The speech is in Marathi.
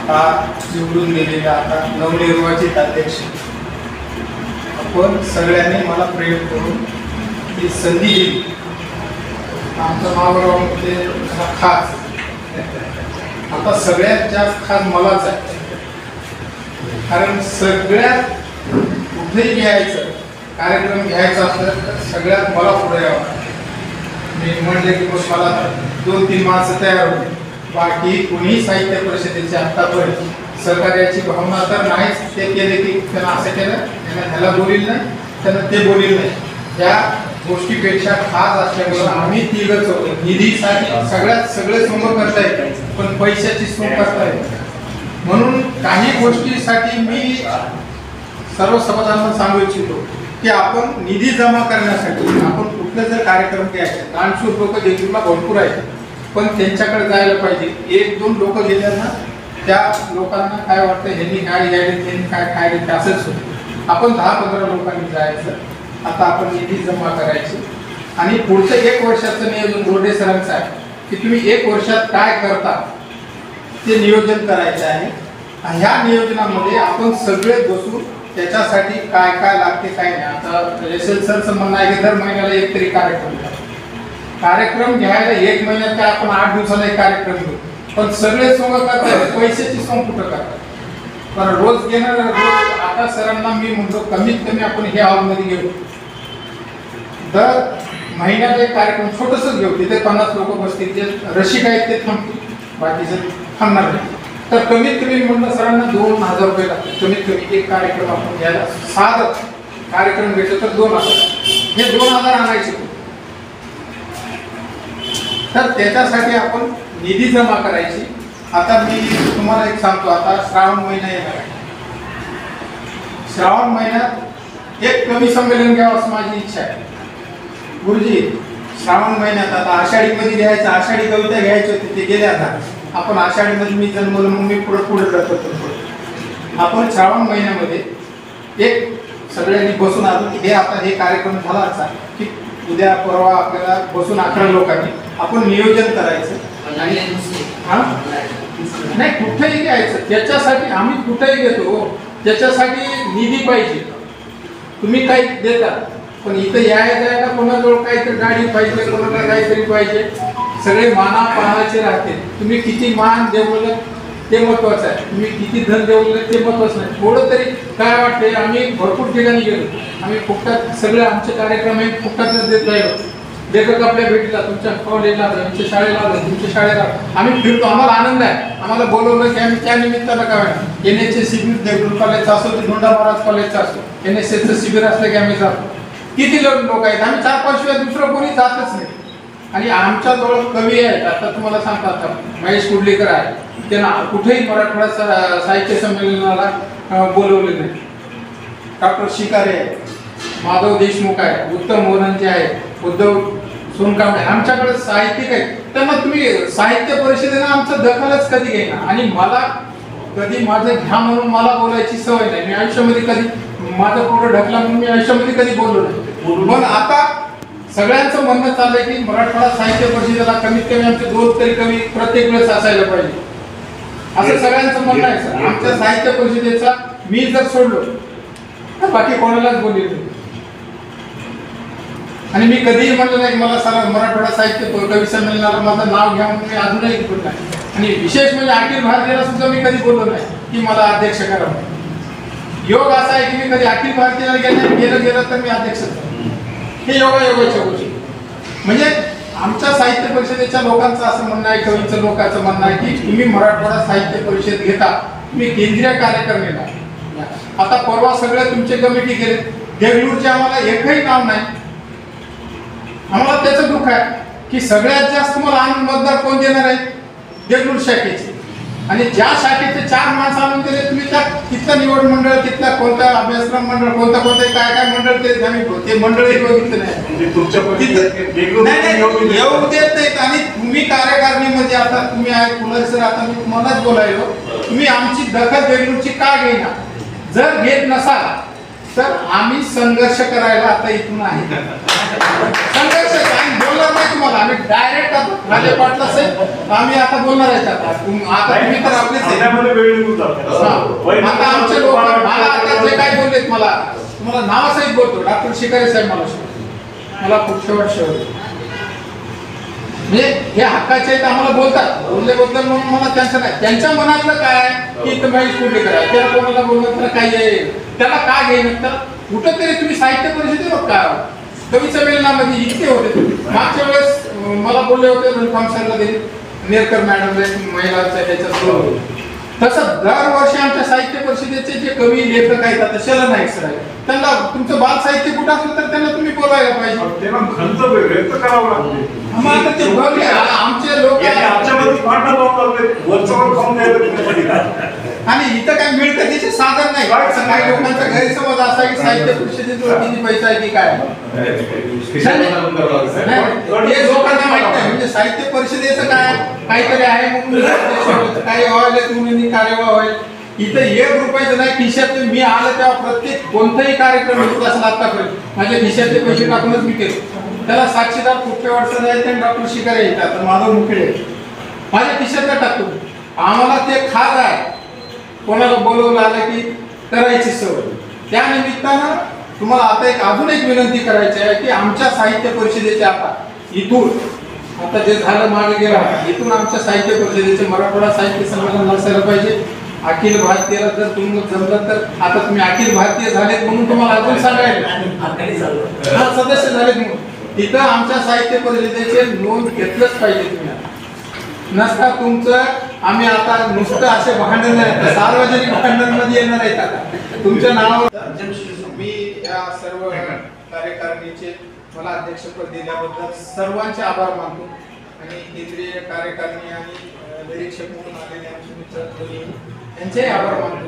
हा निवडून गेलेला आता नवनिर्वाचित अध्यक्ष, आपण सगळ्यांनी मला प्रयोग करून ही संधी दिली. आमचं महागावामध्ये खास आता सगळ्यात जास्त खास मलाच आहे. कारण सगळ्यात कुठेही घ्यायचं कार्यक्रम घ्यायचा असलं तर सगळ्यात मला पुढे यावं. मी म्हणले की मग मला 2-3 माणसं तयार होती. बाकी कुणी साहित्य परिषदेचे आतापर्यंत सहकार्याची भावना तर नाहीच. ते केले की त्यांना असं केलं, त्यांना ह्याला बोलील नाही, त्यांना ते बोलील नाही. या गोष्टीपेक्षा खास असल्यामुळं आम्ही तिघच होतो. निधीसाठी सगळ्यात सगळे सोंग करता येतात, पण पैशाची सोंग करता येते. म्हणून काही गोष्टीसाठी मी सर्व समाजांना सांगू इच्छितो की आपण निधी जमा करण्यासाठी आपण कुठले जर कार्यक्रम घ्यायचे. दानशूर लोक देशूरला भरपूर आहेत, पण त्यांच्याकडे जायला पाहिजे. 1-2 लोक गेल्या ना, त्या लोकांना काय वाटतं ह्यांनी काय घ्यायला, त्यांनी काय खायला, असंच होतं. आपण 10-15 लोकांनी जायचं. आता आपण निधी जमा करायची आणि पुढचं 1 वर्षाचं नियोजन रोडे सरांचं आहे की तुम्ही 1 वर्षात काय करता ते नियोजन करायचं आहे. ह्या नियोजनामध्ये आपण सगळे बसून त्याच्यासाठी काय काय लागते काय नाही. आता एसएल सरचं म्हणणं आहे की दर महिन्याला एक तरी कार्यक्रम घ्यायला 1 महिन्यात काय आपण 8 दिवसाला एक कार्यक्रम घेऊ, पण सगळे सोंग करतात, पैशाची सोंग कुठं करतात. पण रोज घेणार रोज. आता सरांना मी म्हणतो कमीत कमी आपण हे हॉलमध्ये घेऊ, दर महिन्यात एक कार्यक्रम छोटंसंच घेऊ. तिथे 50 लोक बसतील, जे रसिक आहेत ते थांबतील, बाकीचे थांबणार नाही. तर कमीत कमी म्हणलं सरांना 2000 रुपये लागतात. कमीत कमी एक कार्यक्रम आपण घ्यायला, साधं कार्यक्रम घेतलं तर 2000. हे 2000 आणायचे. तर त्याच्यासाठी आपण निधी जमा करायची. आता मी तुम्हाला एक सांगतो, आता श्रावण महिना येणार आहे. श्रावण महिन्यात एक कवी संमेलन घ्यावं असं माझी इच्छा आहे. गुरुजी, श्रावण महिन्यात आता आषाढीमध्ये घ्यायचं, आषाढी कविता घ्यायची होती, ते गेले. आता आपण आषाढीमध्ये मी जन्मलो म्हणून मी पुढे जातो. आपण श्रावण महिन्यामध्ये एक सगळ्यांनी बसून अजून हे आता हे कार्यक्रम झालाच आहे की उद्या परवा आपल्याला बसून 11 लोकांनी आपण नियोजन करायचं. आणि नाही कुठेही घ्यायचं, त्याच्यासाठी आम्ही कुठेही घेतो, त्याच्यासाठी निधी पाहिजे. तुम्ही काही देता, पण इथं यायला कोणाजवळ काहीतरी गाडी पाहिजे, कोणाला काहीतरी पाहिजे. सगळे मानापानाचे राहते. तुम्ही किती मान देवलं ते महत्वाचं आहे, तुम्ही किती धन देवलं ते महत्वाचं नाही. थोडं तरी काय वाटते, आम्ही भरपूर ठिकाणी गेलो, आम्ही फुकटात सगळे आमचे कार्यक्रम हे फुकटातच देत राहिलो. लेखक आपल्या भेटीला, तुमच्या कॉलेजला, तुमच्या शाळेला आलो, तुमच्या शाळेला आम्ही फिरतो. आम्हाला आनंद आहे. आम्हाला बोलवलं की आम्ही त्या निमित्तानं काय NHS शिबिर देवगुरु कॉलेजचं असो, ते धोंडा महाराज कॉलेजचं असो, NSSचं शिबिर असलं की आम्ही जातो. किती लोक आहेत, आम्ही 4-5 शिवाय दुसरं कोणी जातच नाही. आणि आमच्याजवळ कवी आहेत. आता तुम्हाला सांगतात महेश कुडलेकर आहे, त्यांना कुठेही मराठवाडा साहित्य संमेलनाला बोलवले नाही. डॉक्टर शिकारे आहे, माधव देशमुख आहे, उत्तम मोहनचे आहे, उद्धव सोनकांबळे, आमच्याकडे साहित्यिक आहेत. त्यांना तुम्ही साहित्य परिषदेनं आमचं दखलच कधी घेईना. आणि मला कधी माझं घ्या म्हणून मला बोलायची सवय नाही. मी आयुष्यामध्ये कधी माझं पुढे ढकला म्हणून मी आयुष्यामध्ये कधी बोललो नाही. पण आता सगळ्यांचं म्हणणं चाललंय की मराठवाडा साहित्य परिषदेला कमीत कमी आमचे 2 तरी कमी प्रत्येक वेळेस असायला पाहिजे, असं सगळ्यांचं म्हणणं आहे. सर, आमच्या साहित्य परिषदेचा मी जर सोडलो तर बाकी कोणालाच बोलले नाही. आणि मी कधीही म्हणलं नाही मला सर मराठवाडा साहित्य कवी संमेलनाला माझं नाव घ्या म्हणून मी अजूनही बोललो नाही. आणि विशेष म्हणजे अखिल भारतीयला सुद्धा मी कधी बोललो नाही की मला अध्यक्ष करा. योग असा आहे की मी कधी अखिल भारतीयला गेलं तर मी अध्यक्ष. हे योगायोगाच्या गोष्टी. म्हणजे आमच्या साहित्य परिषदेच्या लोकांचं असं म्हणणं आहे, कवींचं लोकांचं म्हणणं आहे की तुम्ही मराठवाडा साहित्य परिषद घेता, तुम्ही केंद्रीय कार्यक्रमाला. आता परवा सगळे तुमचे कमिटी गेले, देगलूरचे आम्हाला एकही नाव नाही. आम्हाला त्याचं दुःख आहे की सगळ्यात जास्त मला मतदार कोण देणार आहे, देगलूर शाखेचे. आणि ज्या शाखेचे 4 माणसं आणून दिले तुम्ही, त्या तिथलं निवड मंडळ, तिथला कोणता अभ्यासक्रम मंडळ, कोणते काय मंडळ ते मंडळही बघितलं नाही. येऊ देत नाहीत. आणि तुम्ही कार्यकारिणीमध्ये आता तुम्ही आहे कुलर सर, आता मी तुम्हालाच बोलायलो, तुम्ही आमची दखल देगलूरची का घेईना. जर घेत नसाल तर आम्ही संघर्ष करायला आता इथून आहे. संघर्ष आम्ही बोलणार नाही तुम्हाला, आम्ही डायरेक्ट राजे पाटला साहेब आम्ही आता बोलणार आहे. आता तुम्ही तर आपलेच आहे. आता आमचे लोक मला आता जे काय बोललेत, मला तुम्हाला नावासहित बोलतो. डॉक्टर शिकारे साहेब मला पुढच्या वर्ष म्हणजे हे हक्काचे आहेत, आम्हाला बोलतात. बोलल्याबद्दल म्हणून मला त्यांचं नाही, त्यांच्या मनातलं काय की इथं महेश कुठे करा, त्याला कोणाला बोलणं तर काय आहे, त्याला का घेईन. तर कुठंतरी तुम्ही साहित्य परिषदेवर का कवी संमेलनामध्ये इतके होते. मागच्या वेळेस मला बोलले होते रणकाम सरला दे नेरकर मॅडम महिलांच्या ह्याच्यात. तसं दरवर्षी आमच्या साहित्य परिषदेचे जे कवी लेखक आहेत, आता शरण नाईक सर आहेत, त्यांना तुमचं बाल साहित्य कुठं असलं तर त्यांना तुम्ही बोलायला पाहिजे. आमचे लोक आणि इथं काय मिळतं त्याचे साधन नाही. काही लोकांचा गैरसमज असा की साहित्य परिषदेवर किती पैसा आहे की काय, हे लोकांना माहित नाही. म्हणजे साहित्य परिषदेचं काय काहीतरी आहे म्हणून काही व्हायला म्हणून कार्यवाही होईल. इथं 1 रुपयाचं नाही खिशात. मी आलं तेव्हा प्रत्येक कोणताही कार्यक्रम होत असेल आतापर्यंत माझ्या खिशातले पैसे टाकूनच मी केलो. त्याला साक्षीदार कुठे अडचण आहे ते डॉक्टर शिकारे येतात, माझं मुखेड माझ्या खिशातला टाकतो. आम्हाला ते खास आहे, कोणाला बोलवलं आलं की करायची सवय. त्या निमित्तानं तुम्हाला आता अजून एक विनंती करायची आहे की आमच्या साहित्य परिषदेचे आता इथून आता जे झालं मागे गेलं, इथून आमच्या साहित्य परिषदेचे मराठवाडा साहित्य संमेलन असायला पाहिजे. अखिल भारतीयला जर तुम्ही जमलं तर आता तुम्ही अखिल भारतीय झालेत म्हणून तुम्हाला अजून सांगायला सदस्य झालेत म्हणून तिथं आमच्या साहित्य परिषदेचे नोंद घेतलंच पाहिजे. तुम्ही नसता तुमचं आम्ही आता नुसतं असे भांडण नाही, सार्वजनिक भांडणांमध्ये येणार आहेत. आता तुमच्या नावावर मी या सर्व कार्यकारिणीचे मला अध्यक्षपद दिल्याबद्दल सर्वांचे आभार मानतो. आणि केंद्रीय कार्यकारिणी आणि निरीक्षक म्हणून आलेले आमचे मित्र यांचे आभार मानतो.